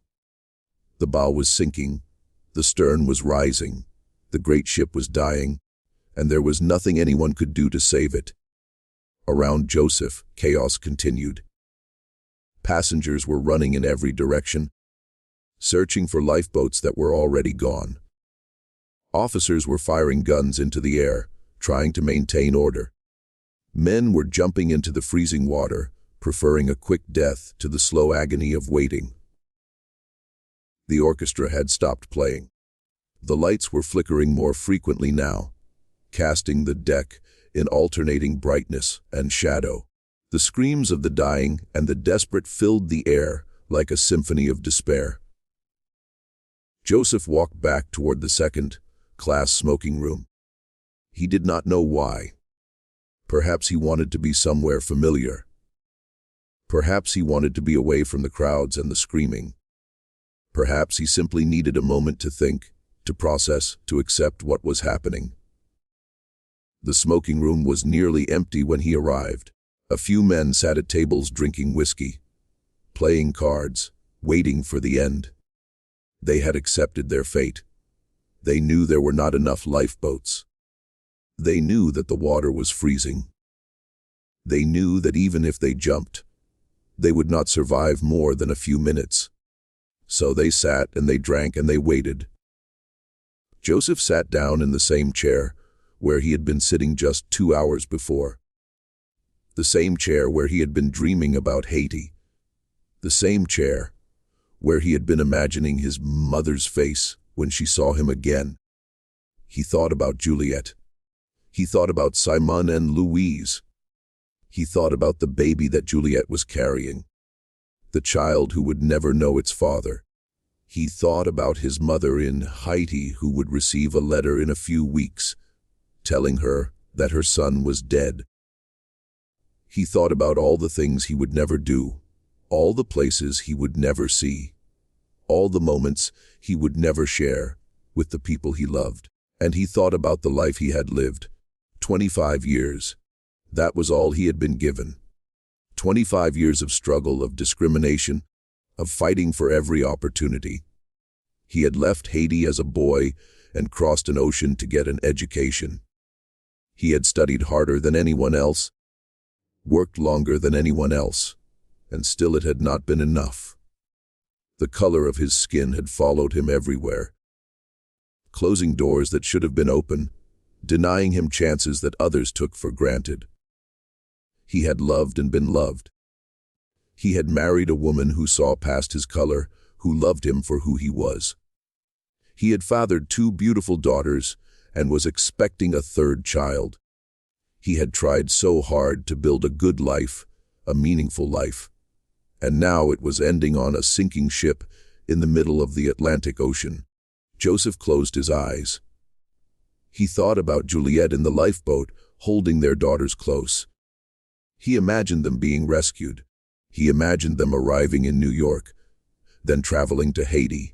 The bow was sinking, the stern was rising, the great ship was dying, and there was nothing anyone could do to save it. Around Joseph, chaos continued. Passengers were running in every direction, searching for lifeboats that were already gone. Officers were firing guns into the air, trying to maintain order. Men were jumping into the freezing water, preferring a quick death to the slow agony of waiting. The orchestra had stopped playing. The lights were flickering more frequently now, casting the deck in alternating brightness and shadow. The screams of the dying and the desperate filled the air like a symphony of despair. Joseph walked back toward the second-class smoking room. He did not know why. Perhaps he wanted to be somewhere familiar. Perhaps he wanted to be away from the crowds and the screaming. Perhaps he simply needed a moment to think, to process, to accept what was happening. The smoking room was nearly empty when he arrived. A few men sat at tables drinking whiskey, playing cards, waiting for the end. They had accepted their fate. They knew there were not enough lifeboats. They knew that the water was freezing. They knew that even if they jumped, they would not survive more than a few minutes. So they sat and they drank and they waited. Joseph sat down in the same chair where he had been sitting just 2 hours before. The same chair where he had been dreaming about Haiti. The same chair where he had been imagining his mother's face when she saw him again. He thought about Juliet. He thought about Simon and Louise. He thought about the baby that Juliet was carrying, the child who would never know its father. He thought about his mother in Haiti who would receive a letter in a few weeks, telling her that her son was dead. He thought about all the things he would never do, all the places he would never see, all the moments he would never share with the people he loved. And he thought about the life he had lived, 25 years. That was all he had been given. 25 years of struggle, of discrimination, of fighting for every opportunity. He had left Haiti as a boy and crossed an ocean to get an education. He had studied harder than anyone else, worked longer than anyone else, and still it had not been enough. The color of his skin had followed him everywhere, closing doors that should have been open, denying him chances that others took for granted. He had loved and been loved. He had married a woman who saw past his color, who loved him for who he was. He had fathered 2 beautiful daughters and was expecting a 3rd child. He had tried so hard to build a good life, a meaningful life, and now it was ending on a sinking ship in the middle of the Atlantic Ocean. Joseph closed his eyes. He thought about Juliet in the lifeboat, holding their daughters close. He imagined them being rescued. He imagined them arriving in New York, then traveling to Haiti,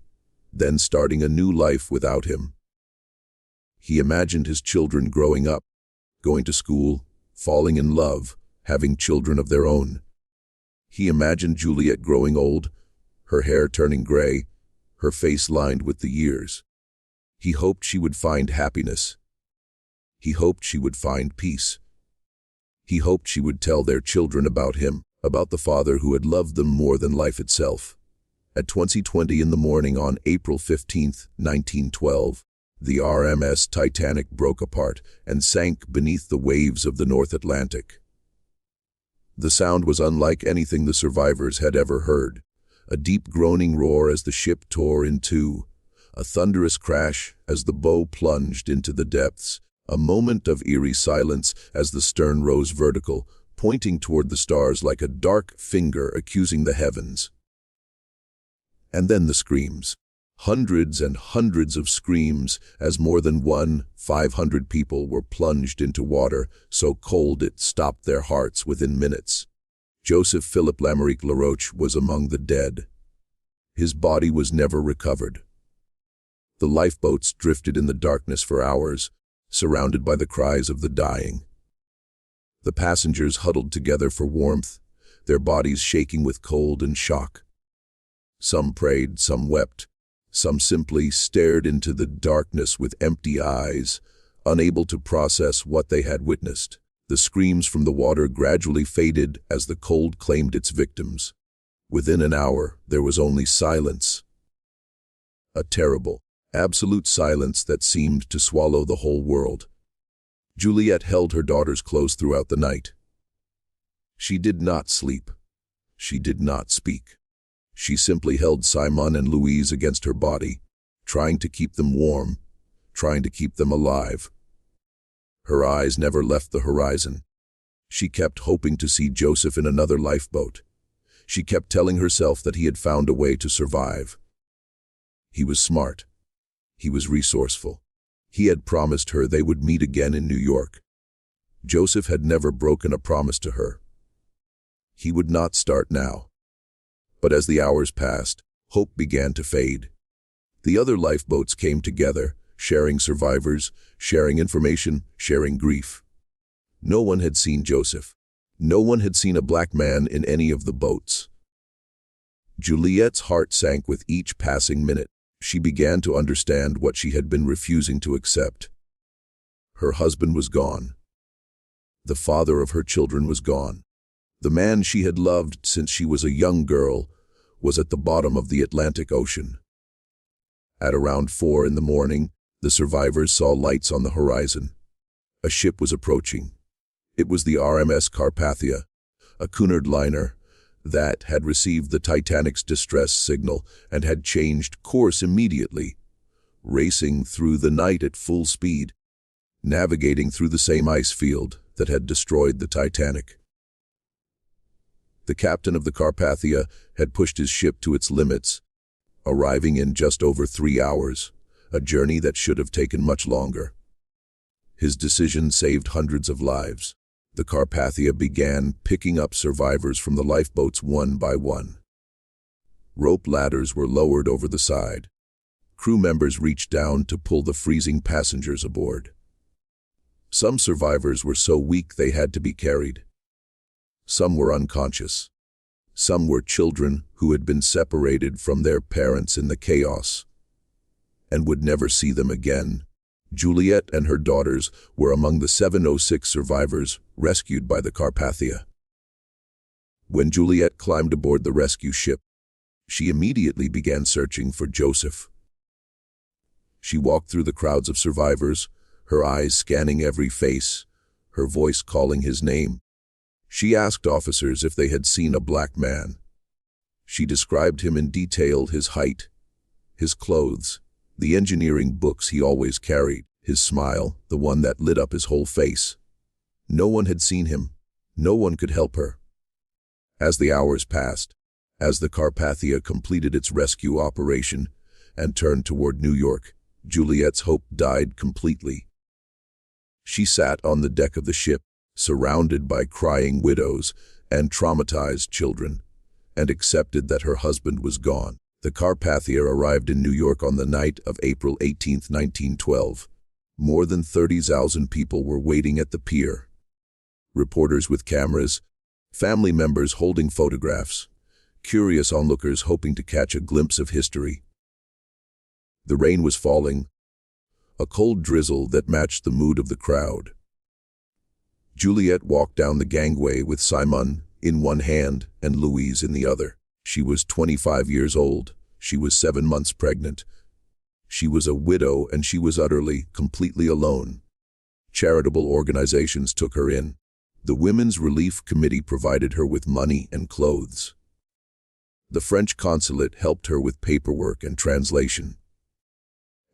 then starting a new life without him. He imagined his children growing up, going to school, falling in love, having children of their own. He imagined Juliet growing old, her hair turning gray, her face lined with the years. He hoped she would find happiness. He hoped she would find peace. He hoped she would tell their children about him, about the father who had loved them more than life itself. At 20:20 in the morning on April 15, 1912, the RMS Titanic broke apart and sank beneath the waves of the North Atlantic. The sound was unlike anything the survivors had ever heard. A deep groaning roar as the ship tore in two, a thunderous crash as the bow plunged into the depths, a moment of eerie silence as the stern rose vertical, pointing toward the stars like a dark finger accusing the heavens. And then the screams. Hundreds and hundreds of screams as more than 500 people were plunged into water so cold it stopped their hearts within minutes. Joseph Philip Lamarique Laroche was among the dead. His body was never recovered. The lifeboats drifted in the darkness for hours, surrounded by the cries of the dying. The passengers huddled together for warmth, their bodies shaking with cold and shock. Some prayed, some wept. Some simply stared into the darkness with empty eyes, unable to process what they had witnessed. The screams from the water gradually faded as the cold claimed its victims. Within an hour, there was only silence. A terrible, absolute silence that seemed to swallow the whole world. Juliet held her daughters close throughout the night. She did not sleep. She did not speak. She simply held Simon and Louise against her body, trying to keep them warm, trying to keep them alive. Her eyes never left the horizon. She kept hoping to see Joseph in another lifeboat. She kept telling herself that he had found a way to survive. He was smart. He was resourceful. He had promised her they would meet again in New York. Joseph had never broken a promise to her. He would not start now. But as the hours passed, hope began to fade. The other lifeboats came together, sharing survivors, sharing information, sharing grief. No one had seen Joseph. No one had seen a black man in any of the boats. Juliet's heart sank with each passing minute. She began to understand what she had been refusing to accept. Her husband was gone. The father of her children was gone. The man she had loved since she was a young girl was at the bottom of the Atlantic Ocean. At around 4 in the morning, the survivors saw lights on the horizon. A ship was approaching. It was the RMS Carpathia, a Cunard liner that had received the Titanic's distress signal and had changed course immediately, racing through the night at full speed, navigating through the same ice field that had destroyed the Titanic. The captain of the Carpathia had pushed his ship to its limits, arriving in just over 3 hours, a journey that should have taken much longer. His decision saved hundreds of lives. The Carpathia began picking up survivors from the lifeboats one by one. Rope ladders were lowered over the side. Crew members reached down to pull the freezing passengers aboard. Some survivors were so weak they had to be carried. Some were unconscious. Some were children who had been separated from their parents in the chaos and would never see them again. Juliet and her daughters were among the 706 survivors rescued by the Carpathia. When Juliet climbed aboard the rescue ship, she immediately began searching for Joseph. She walked through the crowds of survivors, her eyes scanning every face, her voice calling his name. She asked officers if they had seen a black man. She described him in detail: his height, his clothes, the engineering books he always carried, his smile, the one that lit up his whole face. No one had seen him. No one could help her. As the hours passed, as the Carpathia completed its rescue operation and turned toward New York, Juliet's hope died completely. She sat on the deck of the ship, surrounded by crying widows and traumatized children, and accepted that her husband was gone. The Carpathia arrived in New York on the night of April 18, 1912. More than 30,000 people were waiting at the pier. Reporters with cameras, family members holding photographs, curious onlookers hoping to catch a glimpse of history. The rain was falling, a cold drizzle that matched the mood of the crowd. Juliet walked down the gangway with Simon in one hand and Louise in the other. She was 25 years old. She was 7 months pregnant. She was a widow and she was utterly, completely alone. Charitable organizations took her in. The Women's Relief Committee provided her with money and clothes. The French consulate helped her with paperwork and translation.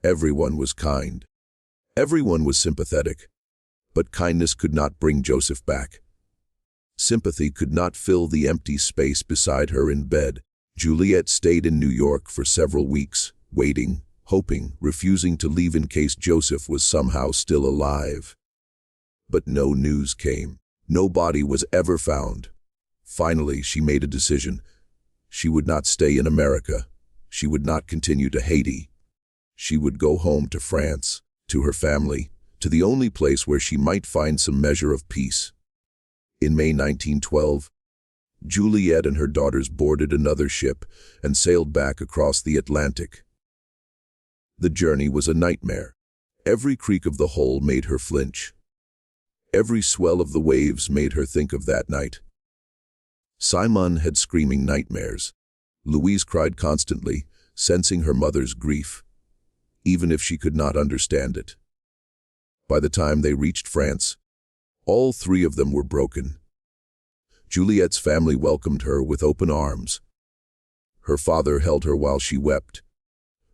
Everyone was kind. Everyone was sympathetic. But kindness could not bring Joseph back. Sympathy could not fill the empty space beside her in bed. Juliet stayed in New York for several weeks, waiting, hoping, refusing to leave in case Joseph was somehow still alive. But no news came. No body was ever found. Finally, she made a decision. She would not stay in America. She would not continue to Haiti. She would go home to France, to her family, to the only place where she might find some measure of peace. In May 1912, Juliet and her daughters boarded another ship and sailed back across the Atlantic. The journey was a nightmare. Every creak of the hull made her flinch. Every swell of the waves made her think of that night. Simon had screaming nightmares. Louise cried constantly, sensing her mother's grief, even if she could not understand it. By the time they reached France, all three of them were broken. Juliet's family welcomed her with open arms. Her father held her while she wept.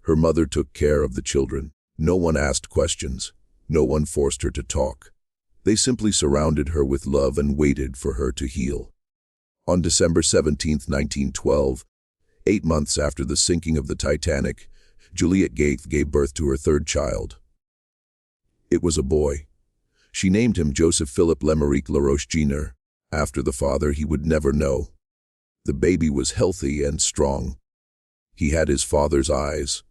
Her mother took care of the children. No one asked questions. No one forced her to talk. They simply surrounded her with love and waited for her to heal. On December 17, 1912, 8 months after the sinking of the Titanic, Juliet gave birth to her third child. It was a boy. She named him Joseph Philippe Lemeric Laroche Jr. After the father he would never know. The baby was healthy and strong. He had his father's eyes,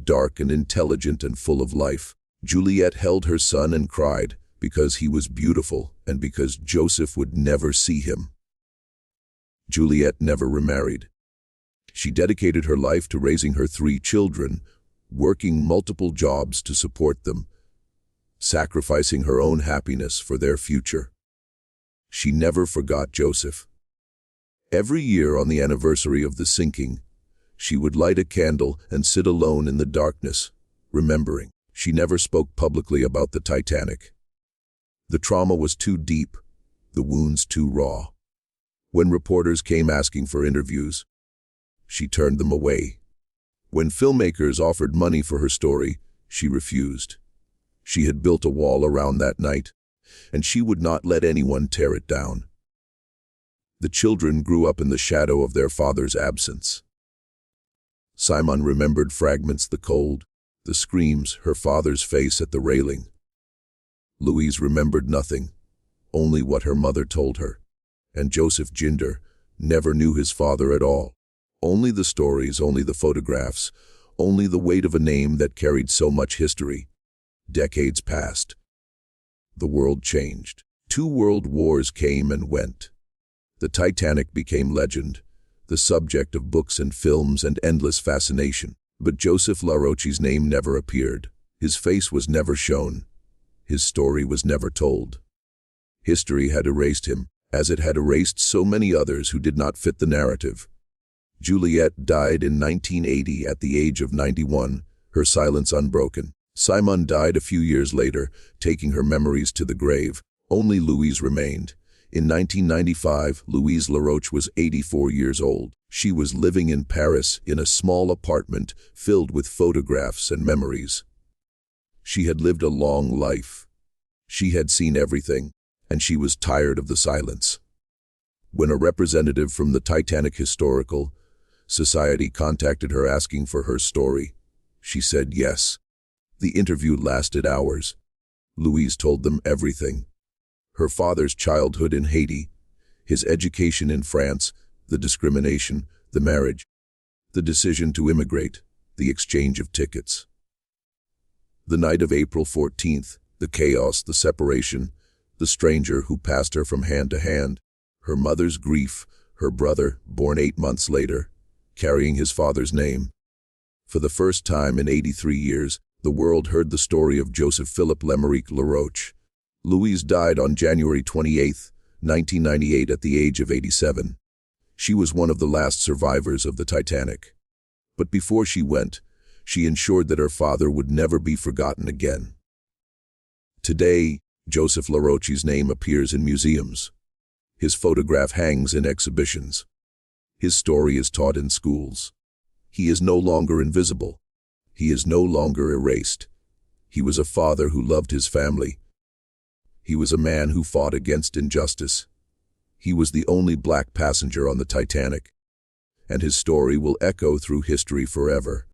dark and intelligent and full of life. Juliet held her son and cried because he was beautiful and because Joseph would never see him. Juliet never remarried. She dedicated her life to raising her 3 children, working multiple jobs to support them, sacrificing her own happiness for their future. She never forgot Joseph. Every year on the anniversary of the sinking, she would light a candle and sit alone in the darkness, remembering. She never spoke publicly about the Titanic. The trauma was too deep, the wounds too raw. When reporters came asking for interviews, she turned them away. When filmmakers offered money for her story, she refused. She had built a wall around that night, and she would not let anyone tear it down. The children grew up in the shadow of their father's absence. Simon remembered fragments: the cold, the screams, her father's face at the railing. Louise remembered nothing, only what her mother told her. And Joseph Jinder never knew his father at all. Only the stories, only the photographs, only the weight of a name that carried so much history. Decades passed. The world changed. 2 world wars came and went. The Titanic became legend, the subject of books and films and endless fascination. But Joseph Laroche's name never appeared. His face was never shown. His story was never told. History had erased him, as it had erased so many others who did not fit the narrative. Juliet died in 1980 at the age of 91, her silence unbroken. Simon died a few years later, taking her memories to the grave. Only Louise remained. In 1995, Louise Laroche was 84 years old. She was living in Paris in a small apartment filled with photographs and memories. She had lived a long life. She had seen everything, and she was tired of the silence. When a representative from the Titanic Historical Society contacted her asking for her story, she said yes. The interview lasted hours. Louise told them everything. Her father's childhood in Haiti, his education in France, the discrimination, the marriage, the decision to immigrate, the exchange of tickets. The night of April 14th, the chaos, the separation, the stranger who passed her from hand to hand, her mother's grief, her brother, born 8 months later, carrying his father's name. For the first time in 83 years, the world heard the story of Joseph Philippe Lemeric Laroche. Louise died on January 28, 1998 at the age of 87. She was one of the last survivors of the Titanic. But before she went, she ensured that her father would never be forgotten again. Today, Joseph Laroche's name appears in museums. His photograph hangs in exhibitions. His story is taught in schools. He is no longer invisible. He is no longer erased. He was a father who loved his family. He was a man who fought against injustice. He was the only black passenger on the Titanic, and his story will echo through history forever.